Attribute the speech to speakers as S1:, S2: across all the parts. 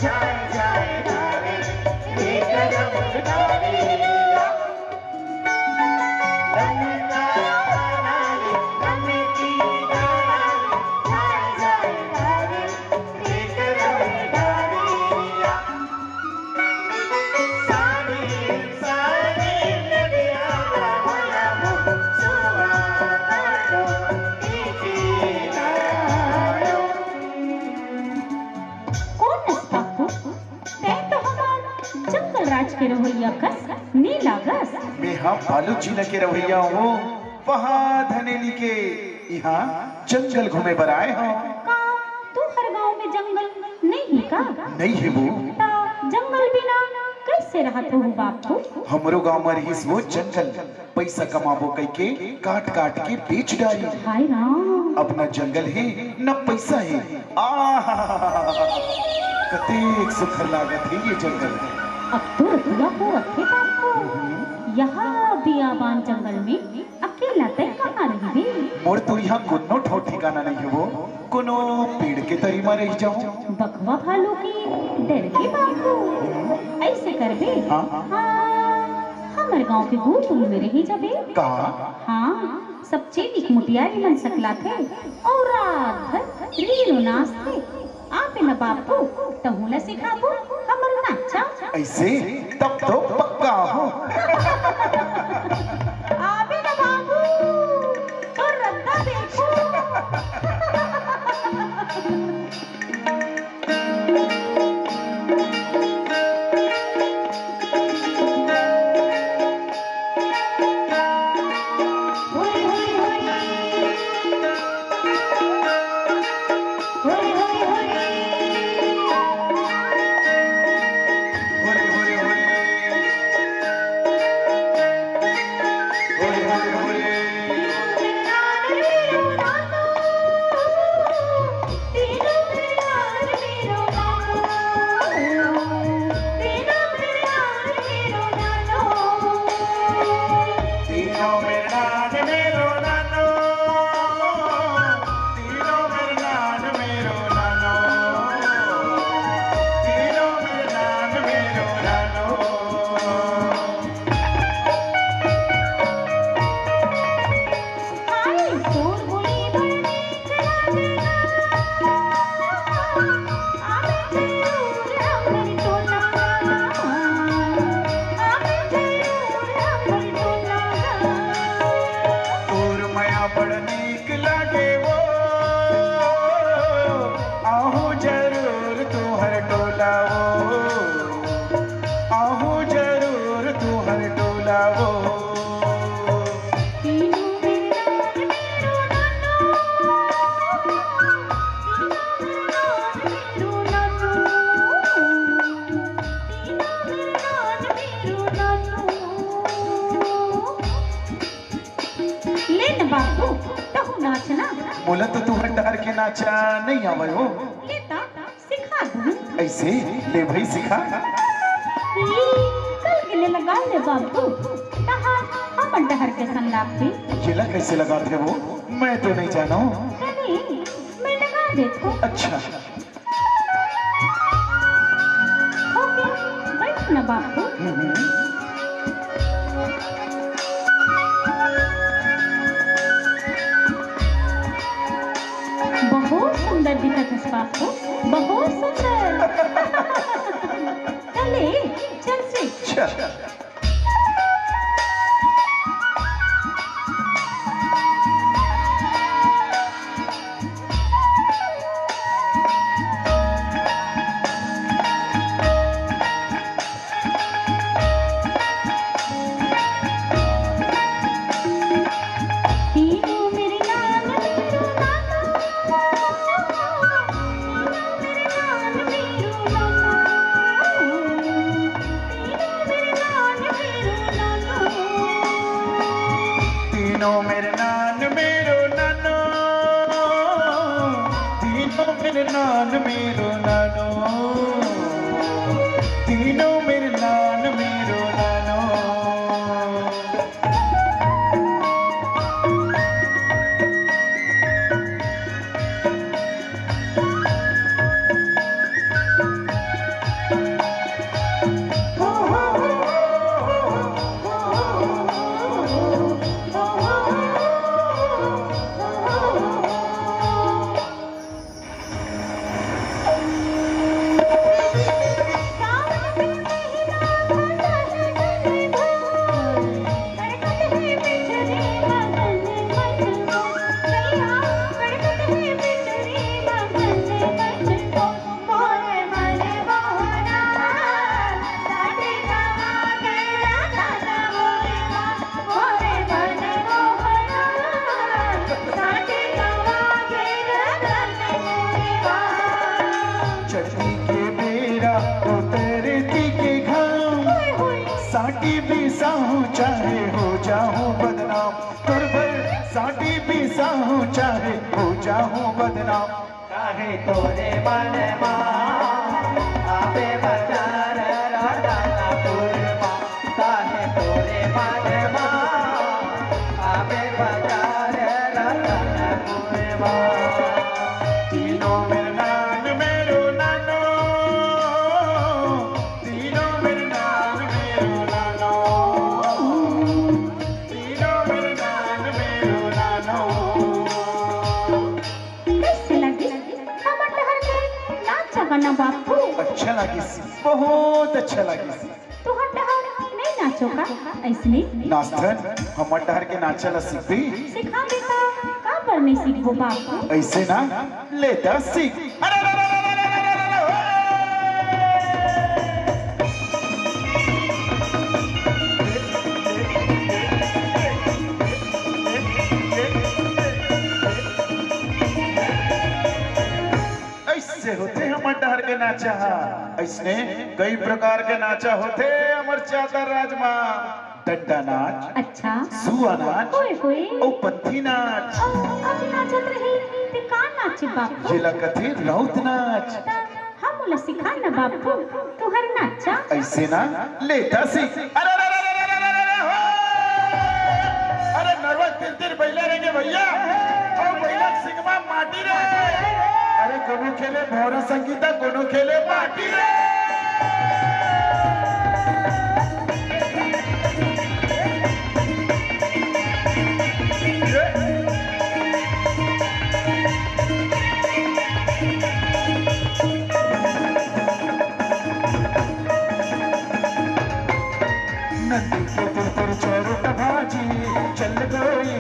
S1: जाए जाए नारे ये कदम नारे ललना नारे ललकी नारे जाए जाए नारे ये कदम नारे सारी सारी नदिया वाला हो सुवानो इकी नारो
S2: कौन है बापू? तै तो हमारा जंगल राज के रवैया कस नीला गस।
S3: मैं हाँ बालू जिला के रवैया हूँ, वहाँ धनेली के यहाँ जंगल घूमे पर आए हो।
S2: का तू हर गांव में जंगल नहीं का?
S3: नहीं है वो,
S2: ता जंगल बिना कैसे रहत हो बापू?
S3: हमरो गांव में रही वो जंगल पैसा कमाबो कई के काट काट के बेच डाली।
S2: हाय राम,
S3: अब न जंगल है न पैसा है। कतेक सुखर लागत है ये जंगल।
S2: अब तो रखिया हो अथे बापू। यहाँ बियाबान जंगल में अकेला तय कहाँ रही बे?
S3: मोर तो यहाँ कोनो ठो ठिकाना नहीं है वो, कोनो पेड़ के तरी में रह जाऊं।
S2: बकवा भालू की डर के बापू ऐसे कर बे।
S3: हाँ?
S2: हमारे गांव के गोकुल में रही जबे।
S3: कहा?
S2: हाँ, सब चेलिक मुटियारी मन सकला थे और रात भर रीलो नाच थे। आपे न बापू तहुला सिखाबो हमर नाचा।
S3: ऐसे तब तो पक्का हो।
S2: आबे न बाबू तो रद्दा देखो।
S3: बोला तो तू डर के नाचा नहीं आवे हो।
S2: लेता सिखा दूं।
S3: ऐसे ले भाई सिखा।
S2: कल के लिए लगा ले बाबू। तहा हम डहर के संलाप भी।
S3: केला कैसे लगाते वो मैं तो नहीं जाना हूँ।
S2: नहीं मैं लगा देता।
S3: अच्छा
S2: हो गया बैठ ना बाबू। बहुत सुंदर दिखत है बापू, बहुत सुंदर। चले चल से।
S3: तीनों मेरे नान मेरो नानो, तीनों मेरे नान मेरो नानो, तीनों मेरे नान मेरो नानो। साटी भी साहूं चाहे हो जाऊं बदनाम, तुर पर साटी भी साहूं चाहे हो जाऊं बदनाम।
S1: काहे तोरे मन आवे बाजार राधानापुर माँ, काहे तोरे मन आवे बाजार राधानापुर माँ।
S3: तीनों मेरे नान मेरो नानो, तीनों मेरे नान मेरो नानो, तीनों मेरे नान मेरो नानो।
S2: कैसे लगी हमर टहर के नाच गाना बापू?
S3: अच्छा लगी सी, बहुत अच्छा लगी सी।
S2: तुहर टहर नहीं नाचो का ऐसने?
S3: नाचन हम टहर के नाचल सीखी,
S2: सिखा बेटा का पर नहीं सीखबो बापू?
S3: ऐसे ना लेता सीख। अरे अरे अरे अरे अरे अरे अरे अरे, ऐसे होते हम डहर के नाचा। ऐसने कई प्रकार के नाचा होते अमर चादर राजमा, डंडा नाच,
S2: अच्छा
S3: सुआ नाच
S2: होए होए
S3: और पत्थी नाच,
S2: अब नाचत रही ते का नाचे बापू?
S3: जिला कथी राउत नाच।
S2: ता हम उला सिखा ना बापू तुहर नाचा।
S3: ऐसे ना लेता सीख। अरे अरे अरे अरे अरे अरे अरे, हो! अरे नरवा तिल बैला रहेंगे भैया, और बैला सिंगमा माटी रे। अरे कोनो खेले भौरा संगीता, कोनो खेले माटी रे। नदी के तुर चोरुट भाजी चल गई,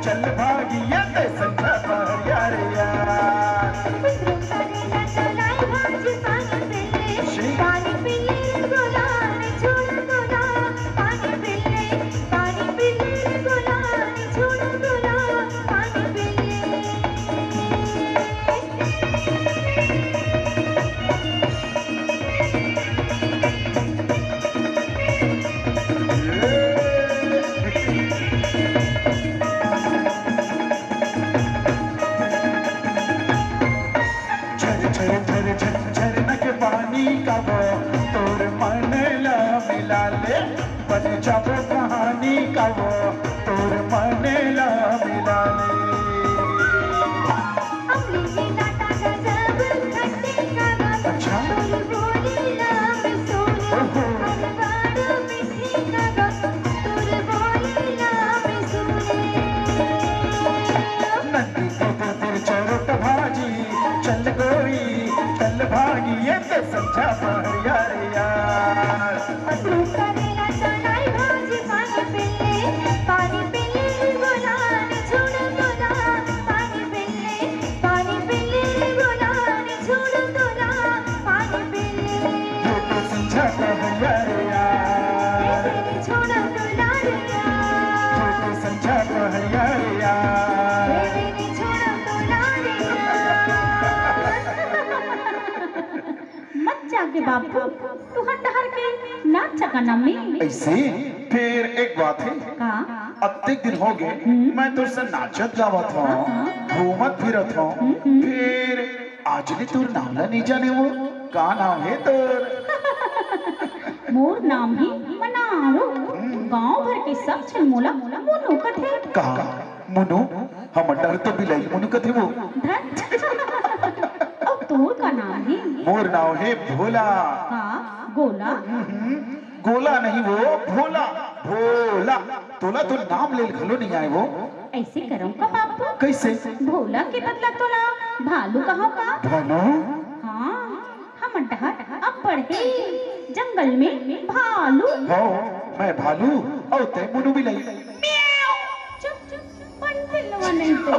S3: चल भागी ये ते संख्या पर यार यार।
S2: पानी पीले गुलाल छोड़ गुला, पानी पीले गुलाल छोड़ गुला, पानी पीले।
S3: झर झर झर झर झरना के पानी का वो तोर मन ला मिला ले, बन जाबो कहानी का वो तोर मन ला मिला ले।
S2: अमली की लाटा गजब खट्टे का गाना,
S3: अच्छा।
S2: तोरी बोली नाम सोने, हर बार मीठी का गाना, तोरी बोली नाम सोने।
S3: नदी के तुर चोरुट भाजी चल गई, चल भागी ये ते संख्या पर यार यार।
S2: तू करेला चलाई भाजी पानी पीले गुलाल छोड़ गुला, पानी पीले गुलाल छोड़ गुला, पानी पीले।
S3: ये तो संख्या पर यार यार,
S2: छोड़ गुला रे यार,
S3: ये तो संख्या पर यार यार।
S2: छोड़ गुला रे मत जाके बापू तू हटहर के नाच गाना में।
S3: ऐसे फिर एक बात है,
S2: का
S3: अत्ते दिन हो गए मैं तुझसे नाचत गावत हूँ, घूमत फिरत हूँ, फिर आज ने तोर नामला नहीं जाने वो का नाम है तोर?
S2: मोर नाम ही मनारो, गांव भर के सब छलमोला मोनो कथे।
S3: कहा मुनु, हम डर तो बिलाई मुनु कथे वो।
S2: अब तोर का नाम है?
S3: मोर नाम है भोला।
S2: का गोला?
S3: गोला नहीं वो, भोला भोला। तोला तो नाम ले घलो नहीं आए वो।
S2: ऐसे करो का बापू?
S3: कैसे?
S2: भोला के बदला तोला भालू कहो का?
S3: भानु?
S2: हाँ हम डहर अब बढ़े जंगल में भालू।
S3: हो मैं भालू और तय मुनु बिलाई।
S2: चुप चुप पंडिलवा नहीं तो।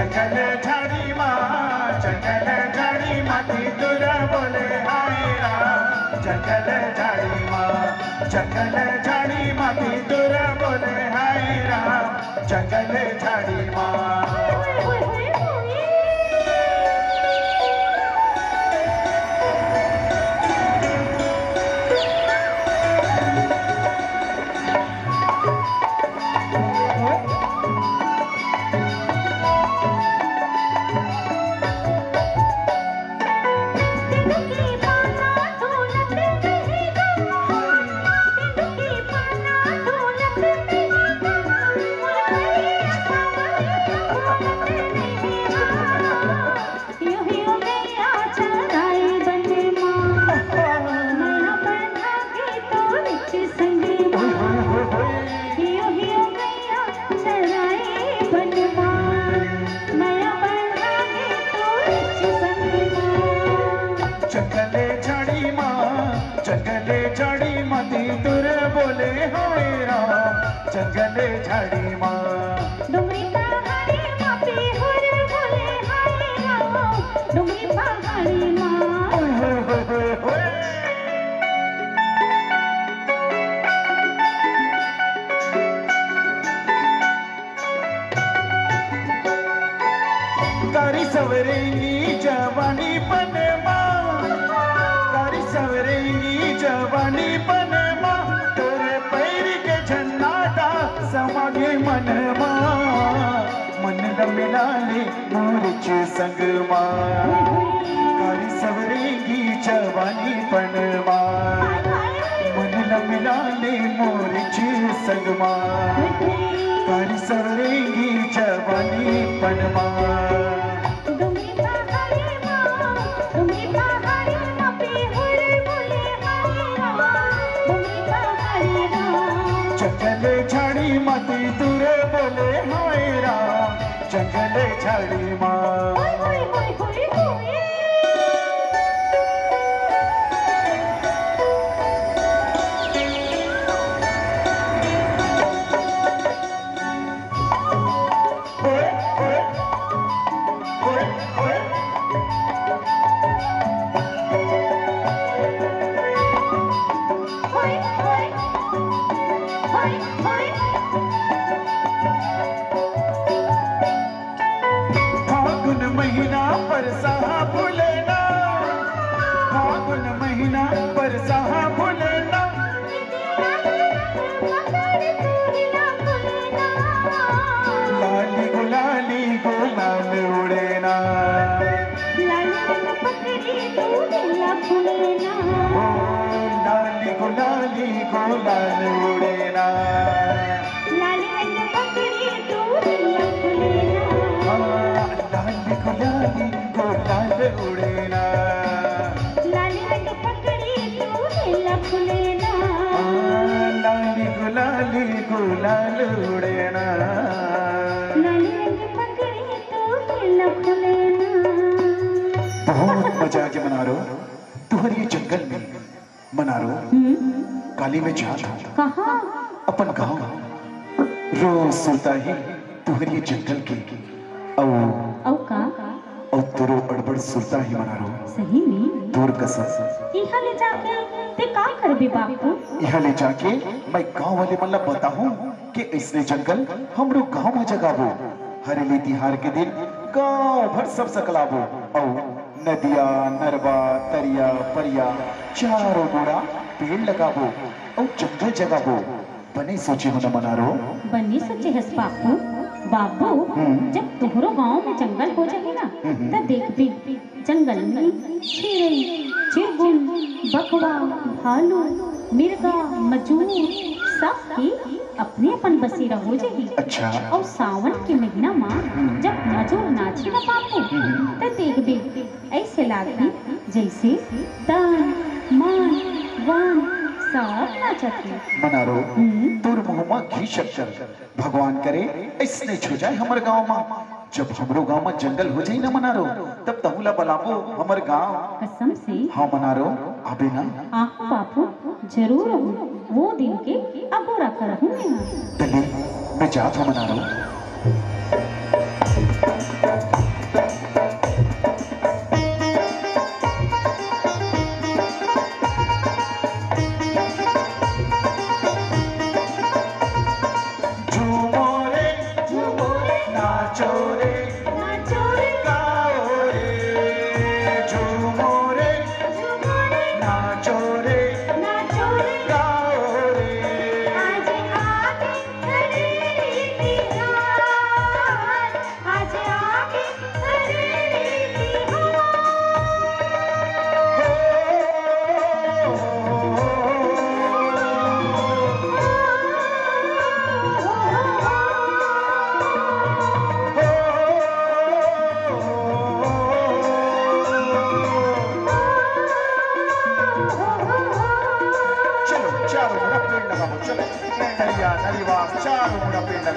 S3: जंगल झाड़ी माती दूर बोले हाय राम जंगल झाड़ी माती दूर बोले हाय राम जंगल झाड़ी जंगल झाड़ी
S2: डुंगरी पहाड़ी माँ पे हुर बोले हाय राम डुंगरी पहाड़ी
S3: कारी सवरेंगी जवानी पनमा कारी सवरेंगी जवानी पनमा तोरे पैर के झन्नाटा समागे मनमा मन न मिलाले मोरच संगमा कारी सवरेंगी जवानी पनमा मन न मिलाले मोरच संगमा कारी सवरेंगी जवानी पनमा जंगल झाड़ी माती दूर बोले हाय राम जंगल झाड़ी फागुन महीना परसा भूलेना फागुन महीना परसा भूलेना लाली गुलाल उड़ेना लाली गुलाल उड़ेना गुलाल उड़ेना
S2: लाली रंग पकड़ी तू फुलेना
S3: लाली गुलाल उड़ेना
S2: लाली रंग पकड़ी तू फुलेना।
S3: बहुत मजा आके मना रो तुम्हारी ये जंगल में मना रो काली में जात हो
S2: कहाँ
S3: अपन गाँव रोज सुनता ही तुम्हारी ये जंगल की
S2: औ का
S3: और तुरो अड़बड़ सुनता ही मना रो
S2: सही में
S3: दूर कसम
S2: इहा ले जाके ते का करबे बापू
S3: यहाँ ले जाके मैं गांव वाले मतलब बताऊं कि इसने जंगल हम लोग गांव में जगाबो हरेली तिहार के दिन गांव भर सब सकलाबो और नदिया नरवा तरिया परिया चारों गोड़ा पेड़ लगाबो और जंगल जगाबो बने सोचे हो न मना रो
S2: बनी सोचे हस बापू बाबू जब तोहरो गांव में जंगल हो जाएगा तब देख भी जंगल में चिड़ै चिरगुन बकवा भालू मिर्गा मजूर सब की अपने अपन बसेरा हो जाएगी।
S3: अच्छा
S2: और सावन के महीना में जब मजूर नाचे ना बापू तब देख भी ऐसे लागी जैसे तन मन वन सब नाचते
S3: मना रो दूर मुहमा घी शक्कर भगवान करे इसने छो जाए हमारे गांव में जब हमरो गांव में जंगल हो जाए ना मना रो तब तहुला बलाबो हमारे गांव
S2: कसम से
S3: हाँ मना रो अबे ना
S2: आहो बापू जरूर हूँ वो दिन के अगोरा कर
S3: मैं जात हूँ मना रो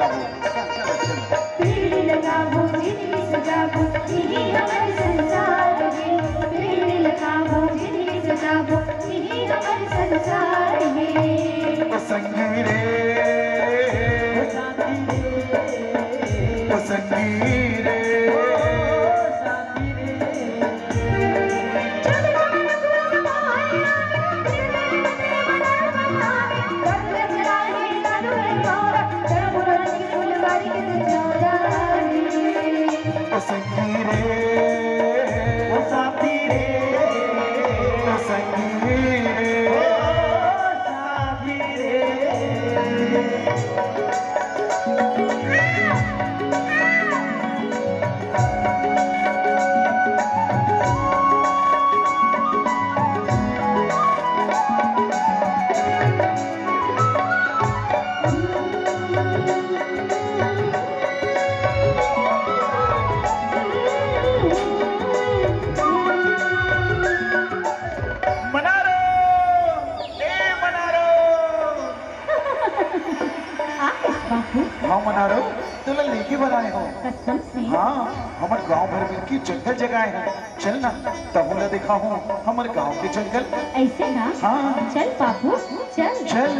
S3: लगाओ।
S1: पेड़ लगाओ जिंदगी सजाओ यही हमारे संसार है। पेड़ लगाओ जिंदगी सजाओ यही हमारे संसार है।
S3: ओ संगी रे, ओ संगी रे, ओ संगी रे, ओ साथी रे, ओ संगी रे, ओ साथी रे। मनारो, ए मनारो,
S2: बापू
S3: हाँ मनारो, तुला लेके बनाए हो।
S2: कसम से
S3: हाँ, हमारे गांव भर में की जंगल जगह है। चल ना, तमुला दिखा हूँ हमारे गांव के जंगल।
S2: ऐसे ना
S3: हाँ।
S2: चल बापू चल
S3: चल।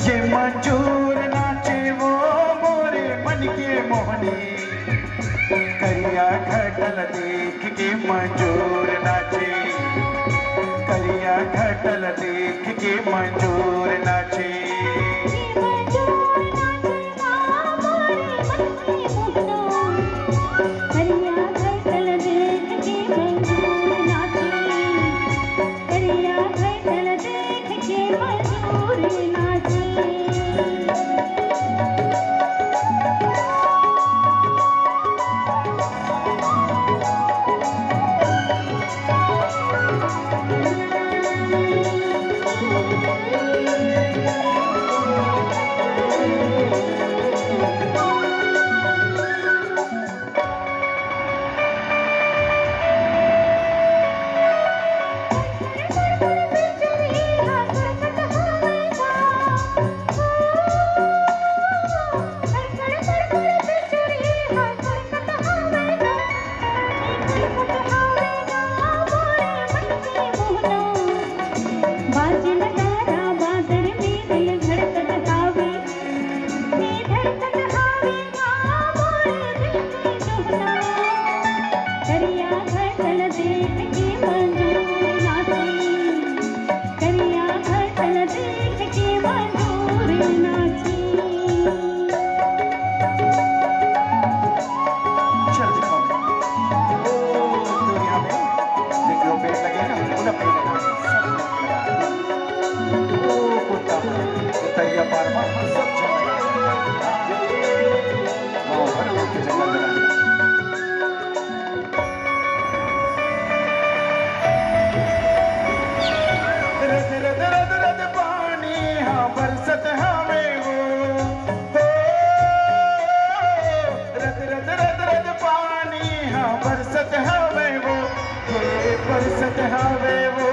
S3: ये मंजूर नाचे वो मोरे मन के मोहनी, करिया घटल देख के मंजूर नाचे, करिया घटल देख के मंजूर नाचे। बरसत हवे वो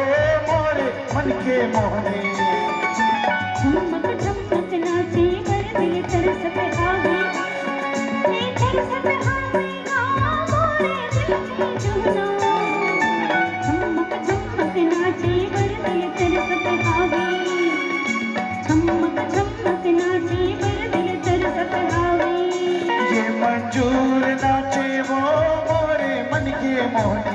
S3: मोरे मन के मोहनी।
S2: झमक झमक नाचे बरदे तरसत आवे, ये तरसत आवे मोरे दिल की जुगनू। झमक झमक नाचे बरदे तरसत आवे, झमक झमक नाचे बरदे तरसत आवे।
S3: ये मंजूर नाचे वो मोरे मन के मोहनी।